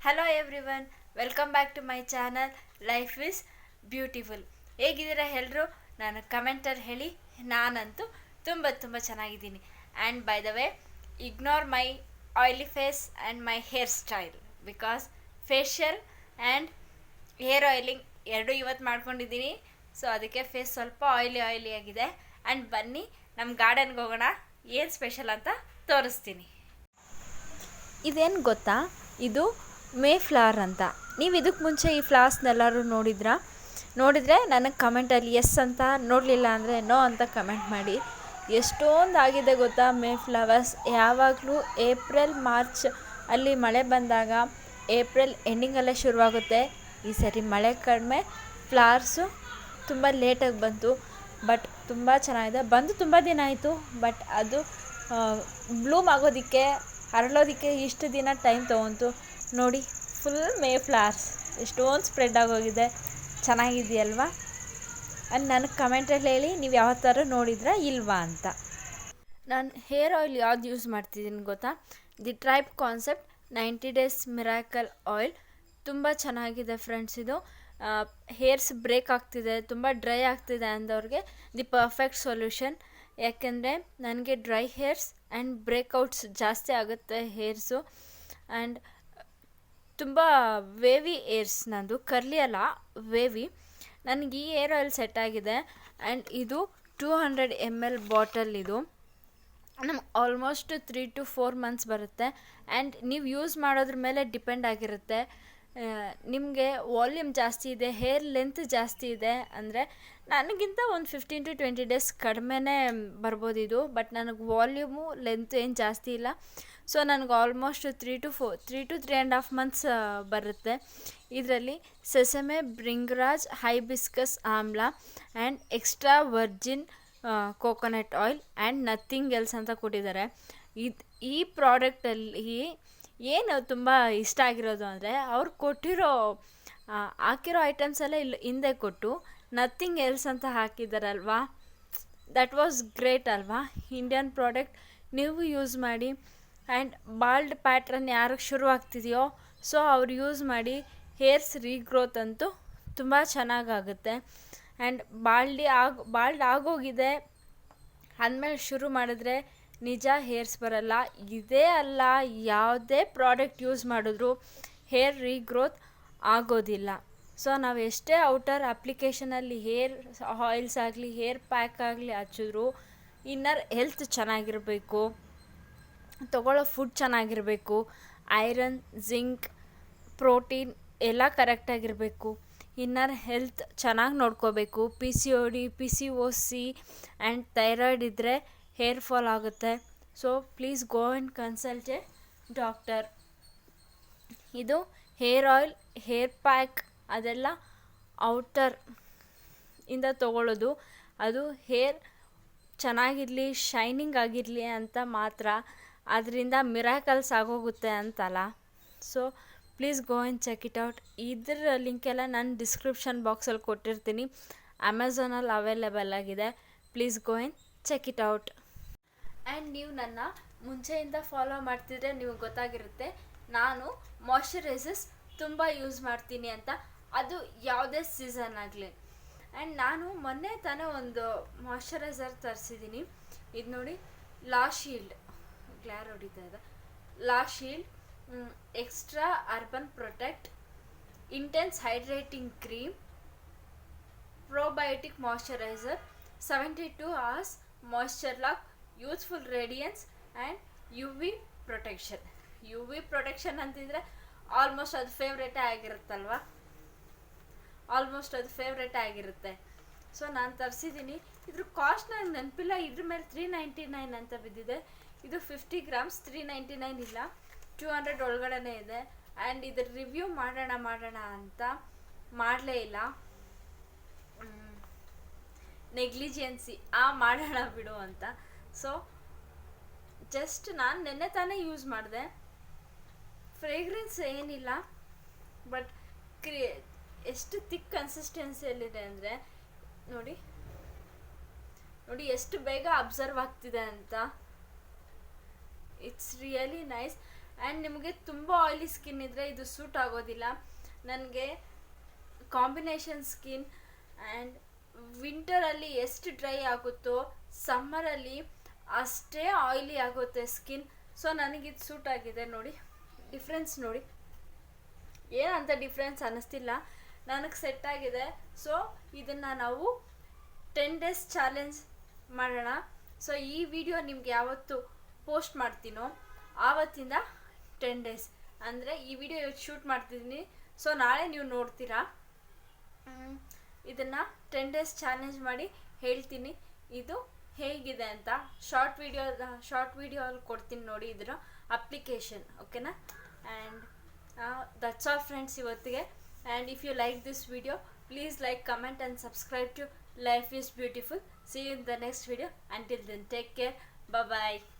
Hello everyone, welcome back to my channel life is beautiful. ಹೇಗಿದ್ದೀರಾ ಎಲ್ಲರೂ? ನಾನು ಕಮೆಂಟಲ್ಲಿ ಹೇಳಿ. ನಾನಂತೂ ತುಂಬ ಚೆನ್ನಾಗಿದ್ದೀನಿ. And by the way, ignore my oily face and my hair style because facial and hair oiling ಎರಡೂ ಇವತ್ತು ಮಾಡ್ಕೊಂಡಿದ್ದೀನಿ. ಸೊ ಅದಕ್ಕೆ ಫೇಸ್ ಸ್ವಲ್ಪ ಆಯಿಲಿ ಆಗಿದೆ. ಆ್ಯಂಡ್ ಬನ್ನಿ ನಮ್ಮ ಗಾರ್ಡನ್ಗೆ ಹೋಗೋಣ, ಏನು ಸ್ಪೆಷಲ್ ಅಂತ ತೋರಿಸ್ತೀನಿ. ಇದೇನು ಗೊತ್ತಾ, ಇದು ಮೇ ಫ್ಲವರ್ ಅಂತ. ನೀವು ಇದಕ್ಕೆ ಮುಂಚೆ ಈ ಫ್ಲವರ್ಸ್ನೆಲ್ಲರೂ ನೋಡಿದರೆ ನನಗೆ ಕಮೆಂಟಲ್ಲಿ ಎಸ್ ಅಂತ, ನೋಡಲಿಲ್ಲ ಅಂದರೆ ನೋ ಅಂತ ಕಮೆಂಟ್ ಮಾಡಿ. ಎಷ್ಟೊಂದು ಆಗಿದೆ ಗೊತ್ತಾ ಮೇ ಫ್ಲವರ್ಸ್. ಯಾವಾಗಲೂ ಏಪ್ರಿಲ್ ಮಾರ್ಚ್ ಅಲ್ಲಿ ಮಳೆ ಬಂದಾಗ ಏಪ್ರಿಲ್ ಎಂಡಿಂಗಲ್ಲೇ ಶುರುವಾಗುತ್ತೆ. ಈ ಸರಿ ಮಳೆ ಕಡಿಮೆ, ಫ್ಲವರ್ಸು ತುಂಬ ಲೇಟಾಗಿ ಬಂತು. ಬಟ್ ತುಂಬ ಚೆನ್ನಾಗಿದೆ. ಬಂದು ತುಂಬ ದಿನ ಆಯಿತು, ಬಟ್ ಅದು ಬ್ಲೂಮ್ ಆಗೋದಕ್ಕೆ, ಹರಳೋದಕ್ಕೆ ಇಷ್ಟು ದಿನ ಟೈಮ್ ತೊಗೊಂತು. ನೋಡಿ, ಫುಲ್ ಮೇ ಫ್ಲವರ್ಸ್ ಎಷ್ಟೊಂದು ಸ್ಪ್ರೆಡ್ ಆಗೋಗಿದೆ. ಚೆನ್ನಾಗಿದೆಯಲ್ವಾ? ಅಂಡ್ ನನಗೆ ಕಮೆಂಟಲ್ಲಿ ಹೇಳಿ, ನೀವು ಯಾವ ಥರ ನೋಡಿದ್ರಾ ಇಲ್ವಾ ಅಂತ. ನಾನು ಹೇರ್ ಆಯಿಲ್ ಯಾವ್ದು ಯೂಸ್ ಮಾಡ್ತಿದ್ದೀನಿ ಗೊತ್ತಾ? The tribe concept 90 days miracle oil. ತುಂಬ ಚೆನ್ನಾಗಿದೆ ಫ್ರೆಂಡ್ಸ್. ಇದು ಹೇರ್ಸ್ ಬ್ರೇಕ್ ಆಗ್ತಿದೆ, ತುಂಬ ಡ್ರೈ ಆಗ್ತಿದೆ ಅಂದವ್ರಿಗೆ ದಿ ಪರ್ಫೆಕ್ಟ್ ಸೊಲ್ಯೂಷನ್. ಯಾಕೆಂದರೆ ನನಗೆ ಡ್ರೈ ಹೇರ್ಸ್ ಆ್ಯಂಡ್ ಬ್ರೇಕ್ಔಟ್ಸ್ ಜಾಸ್ತಿ ಆಗುತ್ತೆ ಹೇರ್ಸು. ಆ್ಯಂಡ್ ತುಂಬ ವೇವಿ ಏರ್ಸ್, ನಂದು ಕರ್ಲಿ ಅಲ್ಲ, ವೇವಿ. ನನಗೆ ಈ ಏರ್ ಆಯಿಲ್ ಸೆಟ್ ಆಗಿದೆ. ಆ್ಯಂಡ್ ಇದು 200 ml ಬಾಟಲ್. ಇದು ನಮ್ಗೆ ಆಲ್ಮೋಸ್ಟ್ 3 to 4 months ಬರುತ್ತೆ. ಆ್ಯಂಡ್ ನೀವು ಯೂಸ್ ಮಾಡೋದ್ರ ಮೇಲೆ ಡಿಪೆಂಡ್ ಆಗಿರುತ್ತೆ. ನಿಮಗೆ ವಾಲ್ಯೂಮ್ ಜಾಸ್ತಿ ಇದೆ, ಹೇರ್ ಲೆಂತ್ ಜಾಸ್ತಿ ಇದೆ ಅಂದರೆ ನನಗಿಂತ ಒಂದು 15 to 20 ಡೇಸ್ ಕಡಿಮೆನೇ ಬರ್ಬೋದು ಇದು. ಬಟ್ ನನಗೆ ವಾಲ್ಯೂಮು ಲೆಂತ್ ಏನು ಜಾಸ್ತಿ ಇಲ್ಲ. ಸೊ ನನಗೆ ಆಲ್ಮೋಸ್ಟ್ 3 to 3.5 months ಬರುತ್ತೆ. ಇದರಲ್ಲಿ ಸೆಸಮೆ, ಬ್ರಿಂಗ್ರಾಜ್, ಹೈಬಿಸ್ಕಸ್ ಆಮ್ಲ and extra Virgin coconut oil and nothing else ಅಂತ ಕೊಟ್ಟಿದ್ದಾರೆ. ಈ ಪ್ರಾಡಕ್ಟಲ್ಲಿ ಏನು ತುಂಬ ಇಷ್ಟ ಆಗಿರೋದು ಅಂದರೆ, ಅವ್ರು ಕೊಟ್ಟಿರೋ ಹಾಕಿರೋ ಐಟಮ್ಸ್ ಎಲ್ಲ ಇಲ್ಲಿ ಹಿಂದೆ ಕೊಟ್ಟು ನಥಿಂಗ್ ಎಲ್ಸ್ ಅಂತ ಹಾಕಿದ್ದಾರಲ್ವಾ, ದಟ್ ವಾಸ್ ಗ್ರೇಟ್ ಅಲ್ವಾ? ಇಂಡಿಯನ್ ಪ್ರಾಡಕ್ಟ್ ನೀವು ಯೂಸ್ ಮಾಡಿ. ಆ್ಯಂಡ್ ಬಾಲ್ಡ್ ಪ್ಯಾಟ್ರನ್ ಯಾರಿಗೆ ಶುರುವಾಗ್ತಿದೆಯೋ ಸೊ ಅವ್ರು ಯೂಸ್ ಮಾಡಿ. ಹೇರ್ಸ್ ರೀಗ್ರೋತ್ ಅಂತೂ ತುಂಬ ಚೆನ್ನಾಗಾಗುತ್ತೆ. ಆ್ಯಂಡ್ ಬಾಲ್ಡ್ ಆಗೋಗಿದೆ ಅಂದಮೇಲೆ ಶುರು ಮಾಡಿದ್ರೆ ನಿಜ ಹೇರ್ಸ್ ಬರಲ್ಲ. ಇದೇ ಅಲ್ಲ, ಯಾವುದೇ ಪ್ರಾಡಕ್ಟ್ ಯೂಸ್ ಮಾಡಿದ್ರೂ ಹೇರ್ ರೀಗ್ರೋತ್ ಆಗೋದಿಲ್ಲ. ಸೊ ನಾವು ಎಷ್ಟೇ ಔಟರ್ ಅಪ್ಲಿಕೇಶನಲ್ಲಿ ಹೇರ್ ಆಯಿಲ್ಸ್ ಆಗಲಿ, ಹೇರ್ ಪ್ಯಾಕ್ ಆಗಲಿ ಹಚ್ಚಿದ್ರು ಇನ್ನರ್ ಹೆಲ್ತ್ ಚೆನ್ನಾಗಿರಬೇಕು, ತೊಗೊಳ್ಳೋ ಫುಡ್ ಚೆನ್ನಾಗಿರಬೇಕು. ಐರನ್, ಜಿಂಕ್, ಪ್ರೋಟೀನ್ ಎಲ್ಲ ಕರೆಕ್ಟಾಗಿರಬೇಕು. ಇನ್ನರ್ ಹೆಲ್ತ್ ಚೆನ್ನಾಗಿ ನೋಡ್ಕೋಬೇಕು. PCOD, PCOC ಆ್ಯಂಡ್ ಥೈರಾಯ್ಡ್ ಇದ್ದರೆ ಹೇರ್ ಫಾಲ್ ಆಗುತ್ತೆ. So please go and consult A doctor. ಇದು ಹೇರ್ ಆಯಿಲ್, ಹೇರ್ ಪ್ಯಾಕ್ ಅದೆಲ್ಲ ಔಟರ್ ಇಂದ ತೊಗೊಳ್ಳೋದು. ಅದು ಹೇರ್ ಚೆನ್ನಾಗಿರಲಿ, ಶೈನಿಂಗ್ ಆಗಿರಲಿ ಅಂತ ಮಾತ್ರ. ಅದರಿಂದ ಮಿರಾಕಲ್ಸ್ ಆಗೋಗುತ್ತೆ ಅಂತಲ್ಲ. So please go and check it out. ಇದರ ಲಿಂಕೆಲ್ಲ ನಾನು ಡಿಸ್ಕ್ರಿಪ್ಷನ್ ಬಾಕ್ಸಲ್ಲಿ ಕೊಟ್ಟಿರ್ತೀನಿ. ಅಮೆಝಾನಲ್ಲಿ ಅವೈಲೇಬಲ್ ಆಗಿದೆ. Please go and check it out. And ನೀವು ನನ್ನ ಮುಂಚೆಯಿಂದ ಫಾಲೋ ಮಾಡ್ತಿದ್ರೆ ನಿಮಗೆ ಗೊತ್ತಾಗಿರುತ್ತೆ, ನಾನು ಮಾಯ್ಶ್ಚರೈಸರ್ಸ್ ತುಂಬ ಯೂಸ್ ಮಾಡ್ತೀನಿ ಅಂತ. ಅದು ಯಾವುದೇ ಸೀಸನ್ ಆಗಲಿ. ಆ್ಯಂಡ್ ನಾನು ಮೊನ್ನೆ ತಾನೇ ಒಂದು ಮಾಯ್ಶ್ಚರೈಸರ್ ತರಿಸಿದ್ದೀನಿ. ಇದು ನೋಡಿ, ಲಾ ಶೀಲ್ಡ್, ಗ್ಲಾರ್ ಹೊಡಿತಾ ಇದೆ, La shield extra urban protect intense hydrating cream probiotic moisturizer 72 hours moisture lock, youthful radiance and U V protection ಅಂತಿದ್ರೆ ಆಲ್ಮೋಸ್ಟ್ ಅದು ಫೇವ್ರೇಟೇ ಆಗಿರುತ್ತೆ. ಸೊ ನಾನು ತರಿಸಿದ್ದೀನಿ. ಇದ್ರ ಕಾಸ್ಟ್ ನನಗೆ ನೆನಪಿಲ್ಲ. ಇದ್ರ ಮೇಲೆ 399 ಅಂತ ಬಿದ್ದಿದೆ. ಇದು 50 grams, 399 ಇಲ್ಲ, 200 ಒಳಗಡೆ ಇದೆ. ಆ್ಯಂಡ್ ಇದ್ರ ರಿವ್ಯೂ ಮಾಡೋಣ ಅಂತ ಮಾಡಲೇ ಇಲ್ಲ. ನೆಗ್ಲಿಜೆನ್ಸಿ ಮಾಡೋಣ ಬಿಡು ಅಂತ. ಸೊ ಜಸ್ಟ್ ನಾನು ನೆನ್ನೆ ತಾನೇ ಯೂಸ್ ಮಾಡಿದೆ. ಫ್ರೇಗ್ರೆನ್ಸ್ ಏನಿಲ್ಲ, ಬಟ್ ಎಷ್ಟು ಥಿಕ್ ಕನ್ಸಿಸ್ಟೆನ್ಸಿಯಲ್ಲಿದೆ ಅಂದರೆ ನೋಡಿ ಎಷ್ಟು ಬೇಗ ಅಬ್ಸರ್ವ್ ಆಗ್ತಿದೆ ಅಂತ. It's really nice. ಆ್ಯಂಡ್ ನಿಮಗೆ ತುಂಬ ಆಯಿಲಿ ಸ್ಕಿನ್ ಇದ್ದರೆ ಇದು ಸೂಟ್ ಆಗೋದಿಲ್ಲ. ನನಗೆ ಕಾಂಬಿನೇಷನ್ ಸ್ಕಿನ್ ಆ್ಯಂಡ್ ವಿಂಟರಲ್ಲಿ ಎಷ್ಟು ಡ್ರೈ ಆಗುತ್ತೋ ಸಮ್ಮರಲ್ಲಿ ಅಷ್ಟೇ ಆಯಿಲಿ ಆಗುತ್ತೆ ಸ್ಕಿನ್. ಸೊ ನನಗಿದು ಸೂಟ್ ಆಗಿದೆ. ನೋಡಿ ಡಿಫ್ರೆನ್ಸ್ ನೋಡಿ, ಏನಂತ ಡಿಫ್ರೆನ್ಸ್ ಅನ್ನಿಸ್ತಿಲ್ಲ, ನನಗೆ ಸೆಟ್ ಆಗಿದೆ. ಸೊ ಇದನ್ನು ನಾವು 10 days ಚಾಲೆಂಜ್ ಮಾಡೋಣ. ಸೊ ಈ ವಿಡಿಯೋ ನಿಮ್ಗೆ ಯಾವತ್ತು ಪೋಸ್ಟ್ ಮಾಡ್ತೀನೋ ಆವತ್ತಿಂದ 10 days, ಅಂದರೆ ಈ ವಿಡಿಯೋ ಇವತ್ತು ಶೂಟ್ ಮಾಡ್ತಿದ್ದೀನಿ, ಸೊ ನಾಳೆ ನೀವು ನೋಡ್ತೀರಾ. ಇದನ್ನು 10 days ಚಾಲೆಂಜ್ ಮಾಡಿ ಹೇಳ್ತೀನಿ ಇದು ಹೇಗಿದೆ ಅಂತ. ಶಾರ್ಟ್ ವಿಡಿಯೋಲ್ಲಿ ಕೊಡ್ತೀನಿ ನೋಡಿ ಇದರ ಅಪ್ಲಿಕೇಶನ್, ಓಕೆನಾ. ಆ್ಯಂಡ್ ದಟ್ಸ್ ಆಲ್ ಫ್ರೆಂಡ್ಸ್ ಇವತ್ತಿಗೆ. And if you like this video please like, comment and subscribe to life is beautiful. See you in the next video. Until then, take care. Bye bye.